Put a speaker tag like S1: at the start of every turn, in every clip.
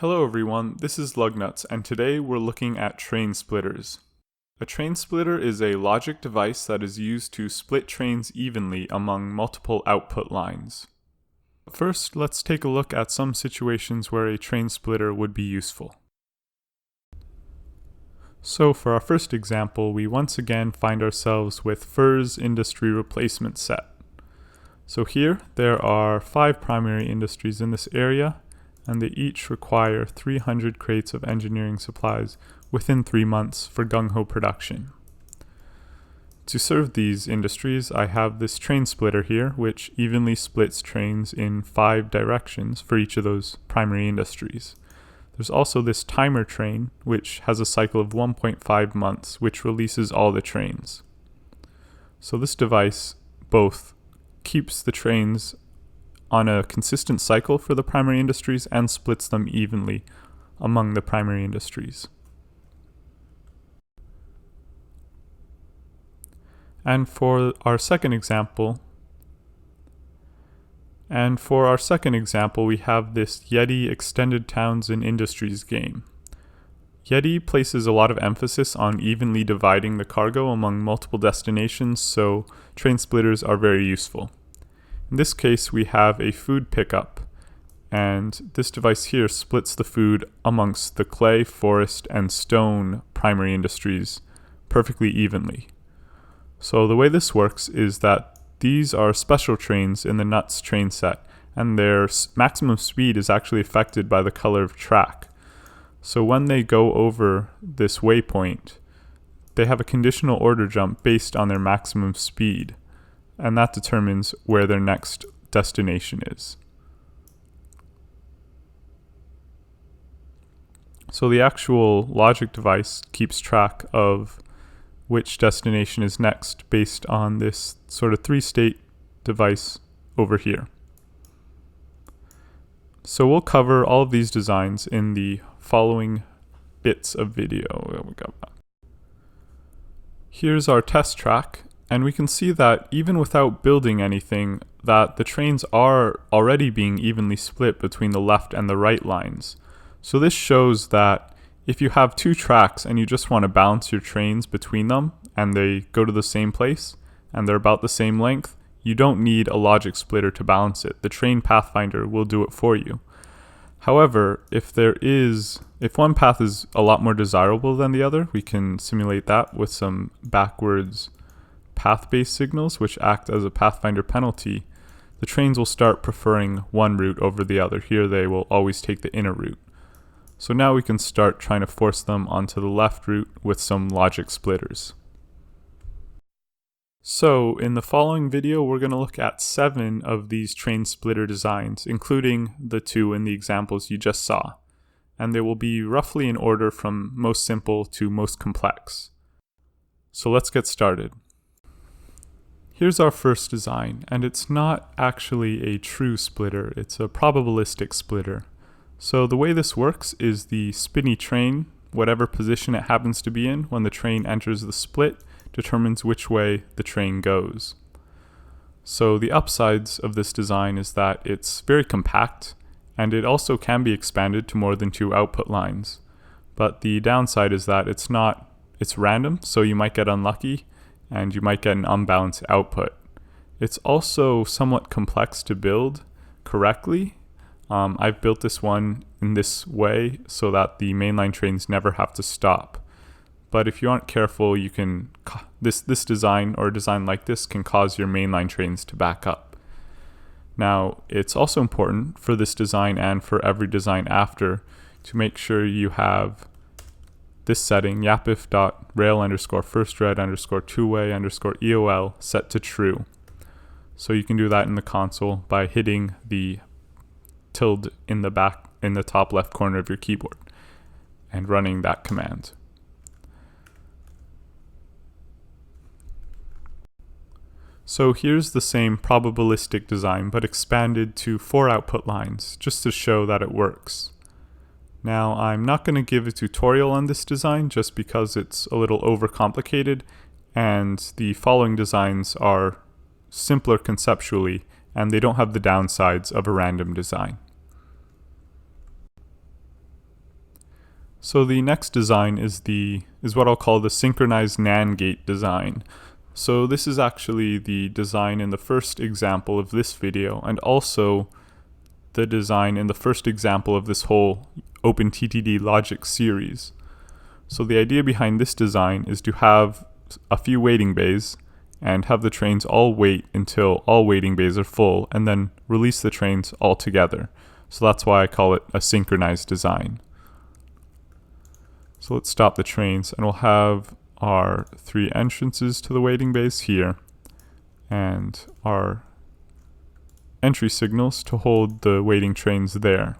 S1: Hello everyone, this is Lugnuts, and today we're looking at train splitters. A train splitter is a logic device that is used to split trains evenly among multiple output lines. First, let's take a look at some situations where a train splitter would be useful. So for our first example, we once again find ourselves with FIR's industry replacement set. So here, there are 5 primary industries in this area, and they each require 300 crates of engineering supplies within 3 months for gung-ho production. To serve these industries, I have this train splitter here, which evenly splits trains in 5 directions for each of those primary industries. There's also this timer train, which has a cycle of 1.5 months, which releases all the trains. So this device both keeps the trains on a consistent cycle for the primary industries and splits them evenly among the primary industries. And for our second example, we have this Yeti Extended Towns and Industries game. Yeti places a lot of emphasis on evenly dividing the cargo among multiple destinations, so train splitters are very useful. In this case, we have a food pickup, and this device here splits the food amongst the clay, forest, and stone primary industries perfectly evenly. So the way this works is that these are special trains in the nuts train set, and their maximum speed is actually affected by the color of track. So when they go over this waypoint, they have a conditional order jump based on their maximum speed, and that determines where their next destination is. So the actual logic device keeps track of which destination is next based on this sort of 3-state device over here. So we'll cover all of these designs in the following bits of video. Here's our test track. And we can see that even without building anything, that the trains are already being evenly split between the left and the right lines. So this shows that if you have 2 tracks and you just want to balance your trains between them, and they go to the same place, and they're about the same length, you don't need a logic splitter to balance it. The train pathfinder will do it for you. However, if one path is a lot more desirable than the other, we can simulate that with some backwards path-based signals, which act as a pathfinder penalty. The trains will start preferring one route over the other. Here they will always take the inner route. So now we can start trying to force them onto the left route with some logic splitters. So in the following video, we're going to look at 7 of these train splitter designs, including the 2 in the examples you just saw. And they will be roughly in order from most simple to most complex. So let's get started. Here's our first design, and it's not actually a true splitter, it's a probabilistic splitter. So the way this works is the spinny train, whatever position it happens to be in when the train enters the split, determines which way the train goes. So the upsides of this design is that it's very compact, and it also can be expanded to more than 2 output lines. But the downside is that it's random, so you might get unlucky, and you might get an unbalanced output. It's also somewhat complex to build correctly. I've built this one in this way so that the mainline trains never have to stop. But if you aren't careful, this design or a design like this can cause your mainline trains to back up. Now, it's also important for this design and for every design after to make sure you have this setting, yapif.rail_firstred_2way_EOL set to true. So you can do that in the console by hitting the tilde in the top left corner of your keyboard and running that command. So here's the same probabilistic design but expanded to 4 output lines just to show that it works. Now, I'm not going to give a tutorial on this design just because it's a little overcomplicated, and the following designs are simpler conceptually, and they don't have the downsides of a random design. So the next design is what I'll call the synchronized NAND gate design. So this is actually the design in the first example of this video, and also the design in the first example of this whole OpenTTD logic series. So the idea behind this design is to have a few waiting bays and have the trains all wait until all waiting bays are full, and then release the trains all together. So that's why I call it a synchronized design. So let's stop the trains, and we'll have our 3 entrances to the waiting bays here, and our entry signals to hold the waiting trains there.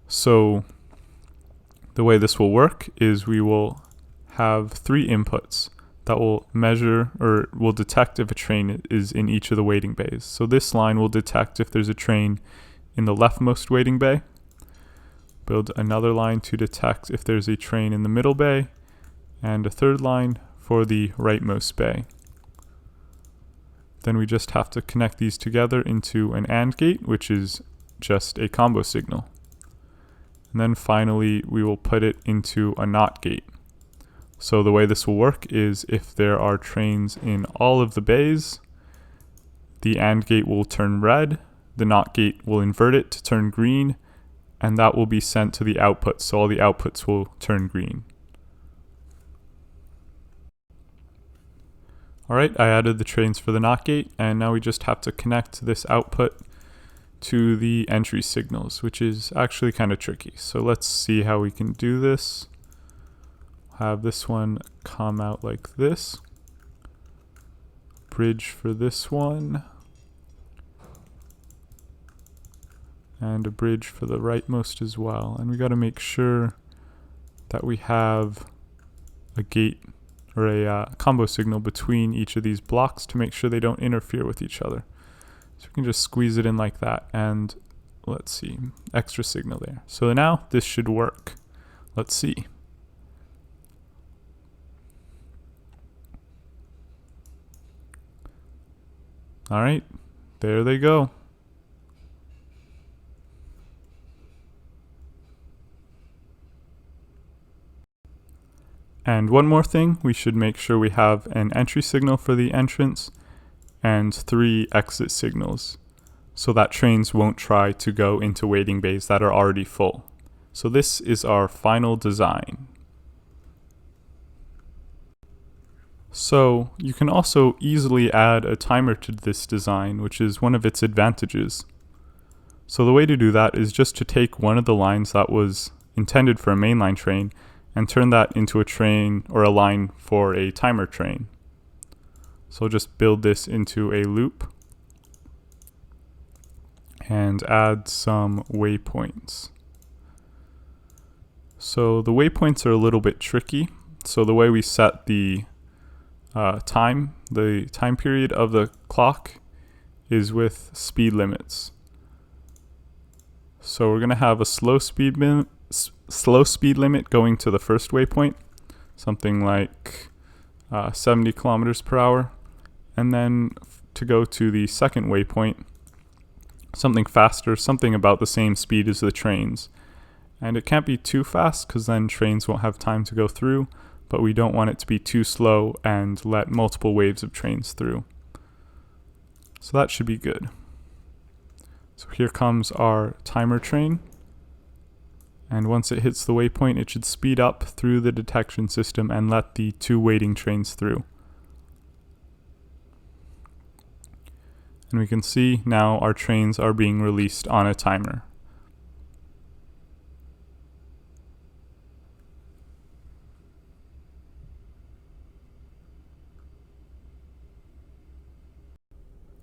S1: So the way this will work is we will have 3 inputs that will measure or will detect if a train is in each of the waiting bays. So this line will detect if there's a train in the leftmost waiting bay. Build another line to detect if there's a train in the middle bay, and a third line for the rightmost bay. Then we just have to connect these together into an AND gate, which is just a combo signal. And then finally we will put it into a NOT gate. So the way this will work is if there are trains in all of the bays, the AND gate will turn red, the NOT gate will invert it to turn green, and that will be sent to the output, so all the outputs will turn green. Alright, I added the trains for the NOT gate, and now we just have to connect this output to the entry signals, which is actually kind of tricky. So let's see how we can do this. Have this one come out like this. Bridge for this one. And a bridge for the rightmost as well. And we got to make sure that we have a gate or a combo signal between each of these blocks to make sure they don't interfere with each other. So we can just squeeze it in like that, and let's see, extra signal there. So now this should work. Let's see. All right, there they go. And one more thing, we should make sure we have an entry signal for the entrance and 3 exit signals, so that trains won't try to go into waiting bays that are already full. So this is our final design. So you can also easily add a timer to this design, which is one of its advantages. So the way to do that is just to take one of the lines that was intended for a mainline train and turn that into a train or a line for a timer train. So I'll just build this into a loop and add some waypoints. So the waypoints are a little bit tricky. So the way we set the time period of the clock is with speed limits. So we're going to have a slow speed limit going to the first waypoint, something like 70 kilometers per hour, and then to go to the second waypoint, something faster, something about the same speed as the trains. And it can't be too fast because then trains won't have time to go through, but we don't want it to be too slow and let multiple waves of trains through. So that should be good. So here comes our timer train. And once it hits the waypoint, it should speed up through the detection system and let the 2 waiting trains through. And we can see now our trains are being released on a timer.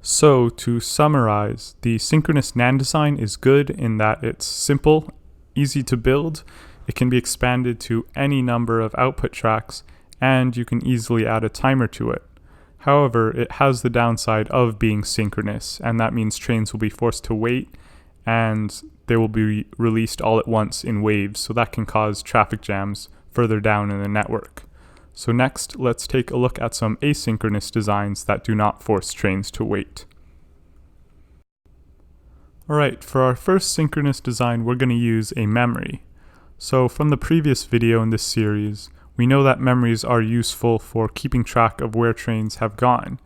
S1: So to summarize, the synchronous NAND design is good in that it's simple, easy to build, it can be expanded to any number of output tracks, and you can easily add a timer to it. However, it has the downside of being synchronous, and that means trains will be forced to wait and they will be released all at once in waves, so that can cause traffic jams further down in the network. So next, let's take a look at some asynchronous designs that do not force trains to wait. Alright, for our first synchronous design, we're going to use a memory. So from the previous video in this series, we know that memories are useful for keeping track of where trains have gone.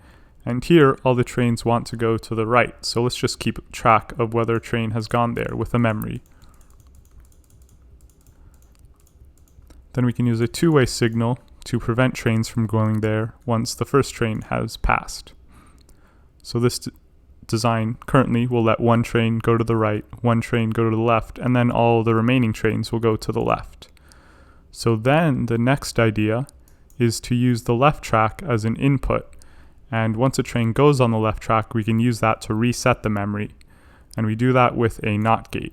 S1: And here, all the trains want to go to the right, so let's just keep track of whether a train has gone there with a memory. Then we can use a two-way signal to prevent trains from going there once the first train has passed. So this design currently will let one train go to the right, one train go to the left, and then all the remaining trains will go to the left. So then the next idea is to use the left track as an input. And once a train goes on the left track, we can use that to reset the memory. And we do that with a NOT gate.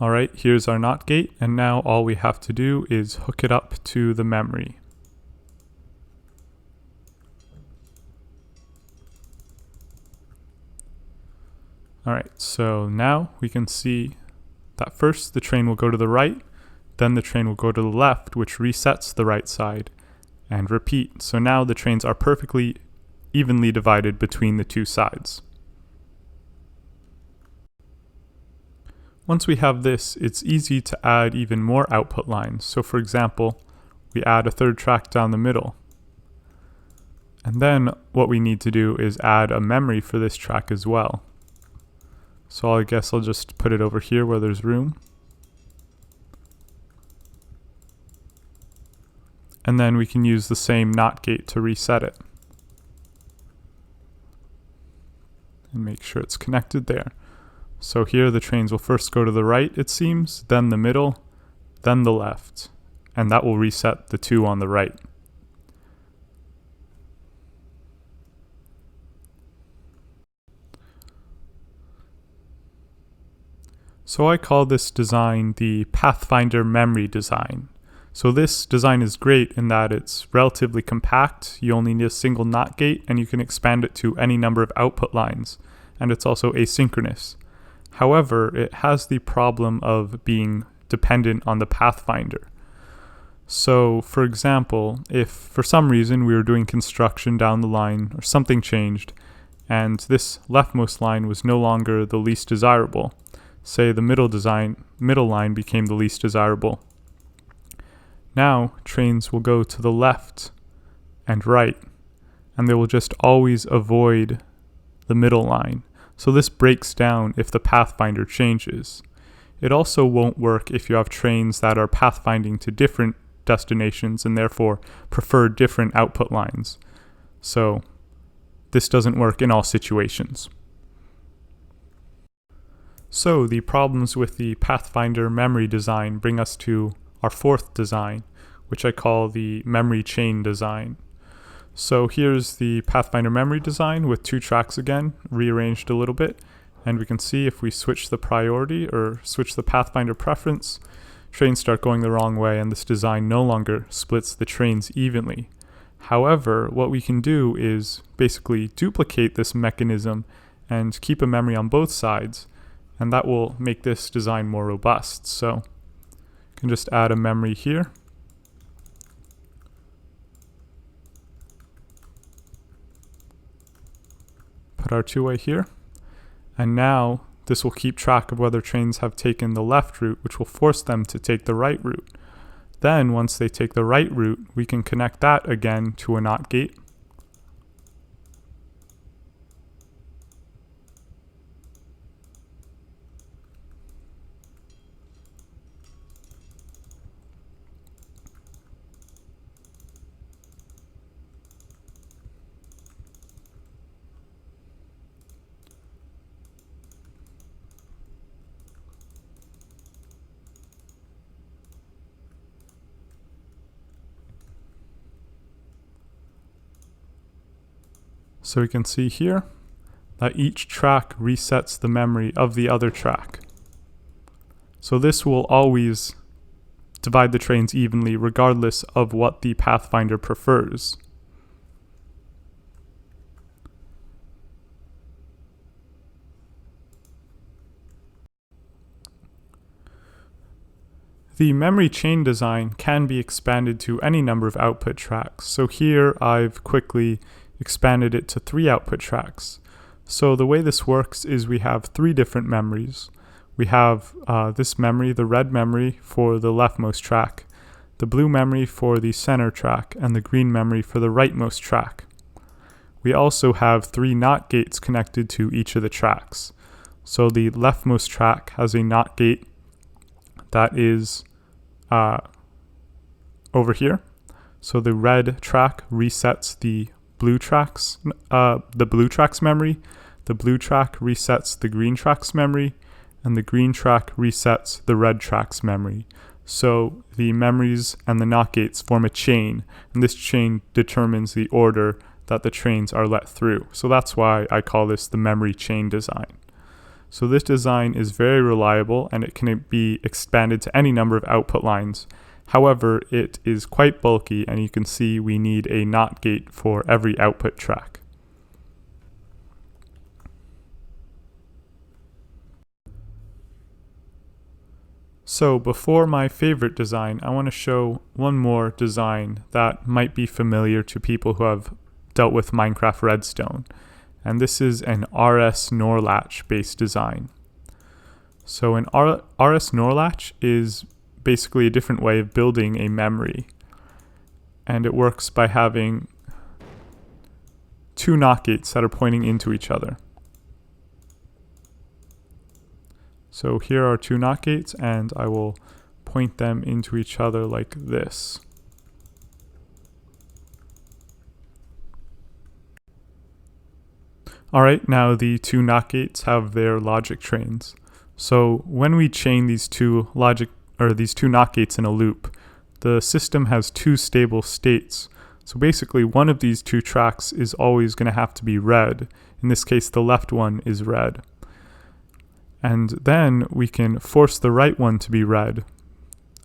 S1: Alright, here's our NOT gate, and now all we have to do is hook it up to the memory. Alright, so now we can see that first the train will go to the right, then the train will go to the left, which resets the right side, and repeat. So now the trains are perfectly evenly divided between the two sides. Once we have this, it's easy to add even more output lines. So for example, we add a third track down the middle. And then what we need to do is add a memory for this track as well. So I guess I'll just put it over here where there's room. And then we can use the same NOT gate to reset it. And make sure it's connected there. So here the trains will first go to the right, it seems, then the middle, then the left. And that will reset the two on the right. So I call this design the Pathfinder memory design. So this design is great in that it's relatively compact, you only need a single NOT gate, and you can expand it to any number of output lines. And it's also asynchronous. However, it has the problem of being dependent on the pathfinder. So, for example, if for some reason we were doing construction down the line or something changed, and this leftmost line was no longer the least desirable, say the middle line became the least desirable, now trains will go to the left and right, and they will just always avoid the middle line. So this breaks down if the pathfinder changes. It also won't work if you have trains that are pathfinding to different destinations and therefore prefer different output lines. So this doesn't work in all situations. So the problems with the Pathfinder memory design bring us to our fourth design, which I call the memory chain design. So here's the Pathfinder memory design with two tracks again, rearranged a little bit, and we can see if we switch the priority or switch the Pathfinder preference, trains start going the wrong way and this design no longer splits the trains evenly. However, what we can do is basically duplicate this mechanism and keep a memory on both sides, and that will make this design more robust. So you can just add a memory here. Put our two-way here, and now this will keep track of whether trains have taken the left route, which will force them to take the right route. Then once they take the right route, we can connect that again to a NOT gate. So we can see here that each track resets the memory of the other track. So this will always divide the trains evenly regardless of what the pathfinder prefers. The memory chain design can be expanded to any number of output tracks. So here I've quickly expanded it to 3 output tracks. So the way this works is we have 3 different memories. We have this memory, the red memory for the leftmost track, the blue memory for the center track, and the green memory for the rightmost track. We also have 3 NOT gates connected to each of the tracks. So the leftmost track has a NOT gate that is over here. So the red track resets the blue track's memory. The blue track resets the green track's memory, and the green track resets the red track's memory. So the memories and the NOT gates form a chain, and this chain determines the order that the trains are let through. So that's why I call this the memory chain design. So this design is very reliable, and it can be expanded to any number of output lines. However, it is quite bulky, and you can see we need a NOT gate for every output track. So before my favorite design, I want to show one more design that might be familiar to people who have dealt with Minecraft Redstone. And this is an RS NOR latch based design. So an RS NOR latch is basically a different way of building a memory. And it works by having 2 NOT gates that are pointing into each other. So here are 2 NOT gates, and I will point them into each other like this. Alright, now the 2 NOT gates have their logic trains. So when we chain these two NOT gates in a loop, the system has 2 stable states. So basically one of these 2 tracks is always going to have to be red. In this case, the left one is red. And then we can force the right one to be red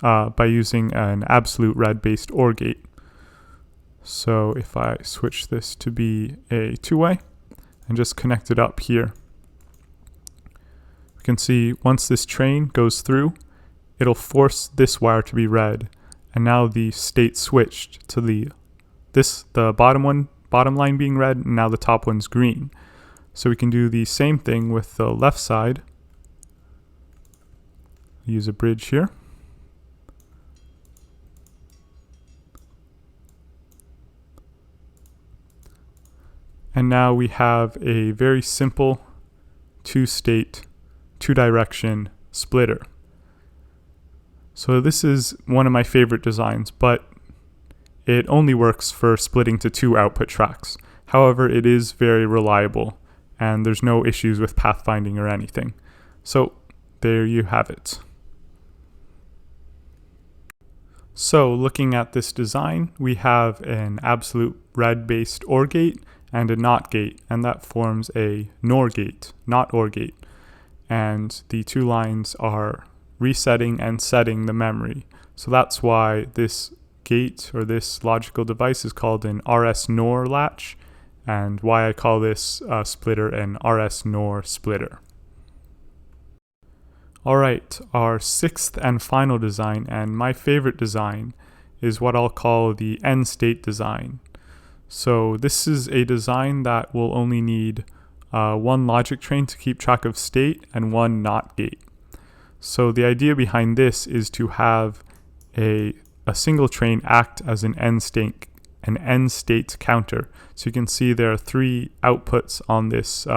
S1: by using an absolute red based OR gate. So if I switch this to be a 2-way and just connect it up here, we can see once this train goes through, it'll force this wire to be red. And now the state switched to the bottom line being red, and now the top one's green. So we can do the same thing with the left side. Use a bridge here. And now we have a very simple 2-state, 2-direction splitter. So this is one of my favorite designs, but it only works for splitting to 2 output tracks. However, it is very reliable, and there's no issues with pathfinding or anything. So there you have it. So looking at this design, we have an absolute red based OR gate and a NOT gate, and that forms a NOR gate, not OR gate. And the 2 lines are resetting and setting the memory. So that's why this gate or this logical device is called an RS NOR latch, and why I call this splitter an RS NOR splitter. Alright, our 6th and final design, and my favorite design, is what I'll call the end state design. So this is a design that will only need 1 logic train to keep track of state and 1 NOT gate. So the idea behind this is to have a single train act as an end state counter. So you can see there are 3 outputs on this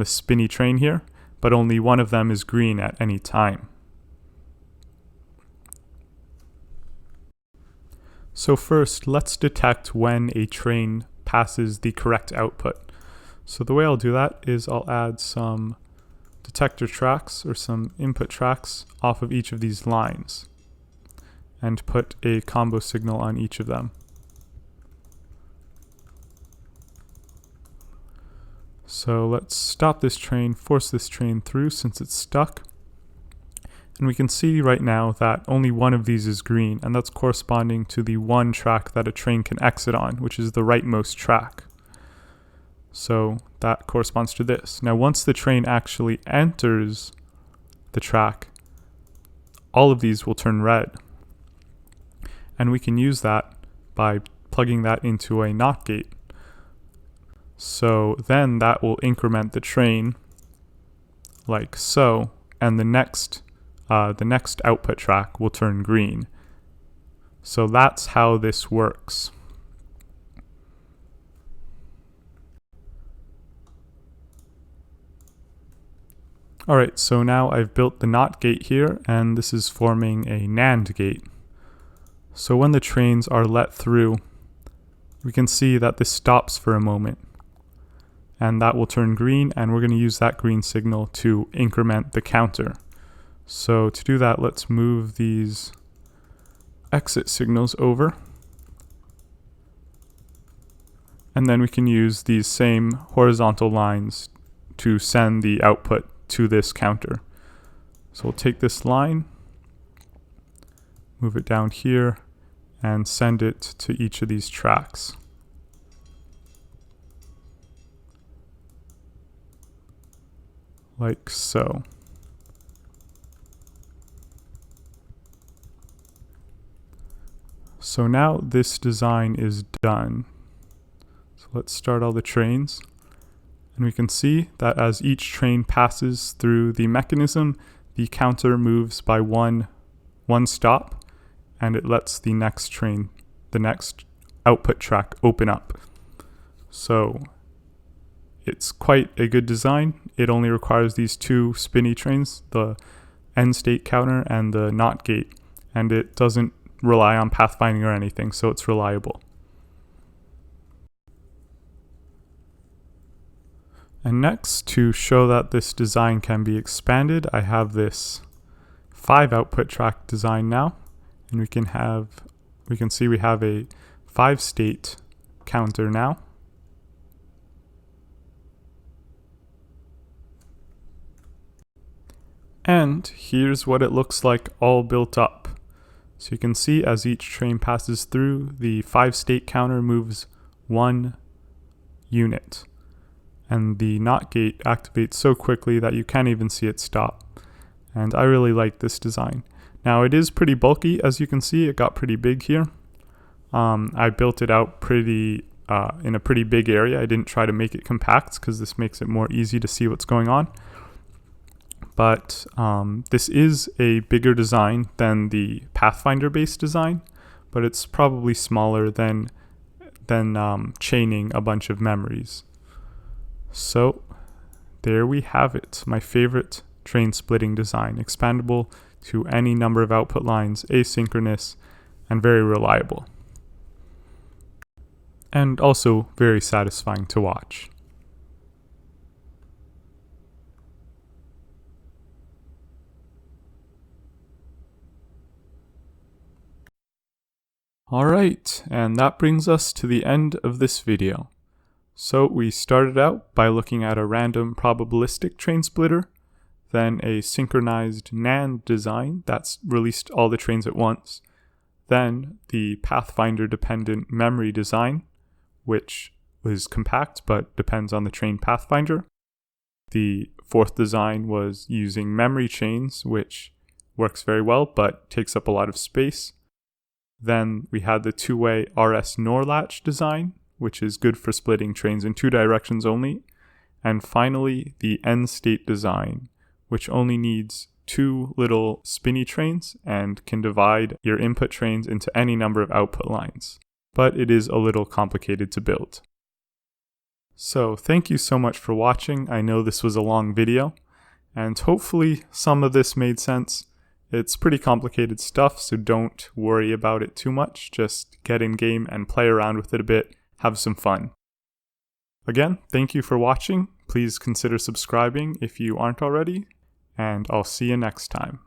S1: spinny train here, but only one of them is green at any time. So first, let's detect when a train passes the correct output. So the way I'll do that is I'll add some detector tracks or some input tracks off of each of these lines and put a combo signal on each of them. So let's stop this train, force this train through since it's stuck. And we can see right now that only one of these is green, and that's corresponding to the 1 track that a train can exit on, which is the rightmost track. So that corresponds to this. Now once the train actually enters the track, all of these will turn red. And we can use that by plugging that into a NOT gate. So then that will increment the train like so, and the next output track will turn green. So that's how this works. Alright, so now I've built the NOT gate here, and this is forming a NAND gate. So when the trains are let through, we can see that this stops for a moment. And that will turn green, and we're going to use that green signal to increment the counter. So to do that, let's move these exit signals over. And then we can use these same horizontal lines to send the output to this counter. So we'll take this line, move it down here, and send it to each of these tracks. Like so. So now this design is done. So let's start all the trains. And we can see that as each train passes through the mechanism, the counter moves by one stop, and it lets the next train, the next output track, open up. So it's quite a good design. It only requires these two spinny trains, the end state counter and the NOT gate, and it doesn't rely on pathfinding or anything, so it's reliable. And next, to show that this design can be expanded, I have this 5 output track design now, and we can see we have a 5 state counter now. And here's what it looks like all built up. So you can see as each train passes through, the 5 state counter moves 1 unit. And the NOT gate activates so quickly that you can't even see it stop. And I really like this design. Now it is pretty bulky, as you can see. It got pretty big here. I built it out in a pretty big area. I didn't try to make it compact because this makes it more easy to see what's going on. But this is a bigger design than the Pathfinder based design, but it's probably smaller than chaining a bunch of memories. So there we have it, my favorite train splitting design, expandable to any number of output lines, asynchronous, and very reliable. And also very satisfying to watch. Alright, and that brings us to the end of this video. So we started out by looking at a random probabilistic train splitter, then a synchronized NAND design that's released all the trains at once, then the Pathfinder dependent memory design, which was compact but depends on the train Pathfinder. The fourth design was using memory chains, which works very well but takes up a lot of space. Then we had the two-way RS NOR latch design, which is good for splitting trains in 2 directions only. And finally, the end state design, which only needs 2 little spinny trains and can divide your input trains into any number of output lines. But it is a little complicated to build. So thank you so much for watching. I know this was a long video, and hopefully some of this made sense. It's pretty complicated stuff, so don't worry about it too much. Just get in game and play around with it a bit. Have some fun. Again, thank you for watching. Please consider subscribing if you aren't already, and I'll see you next time.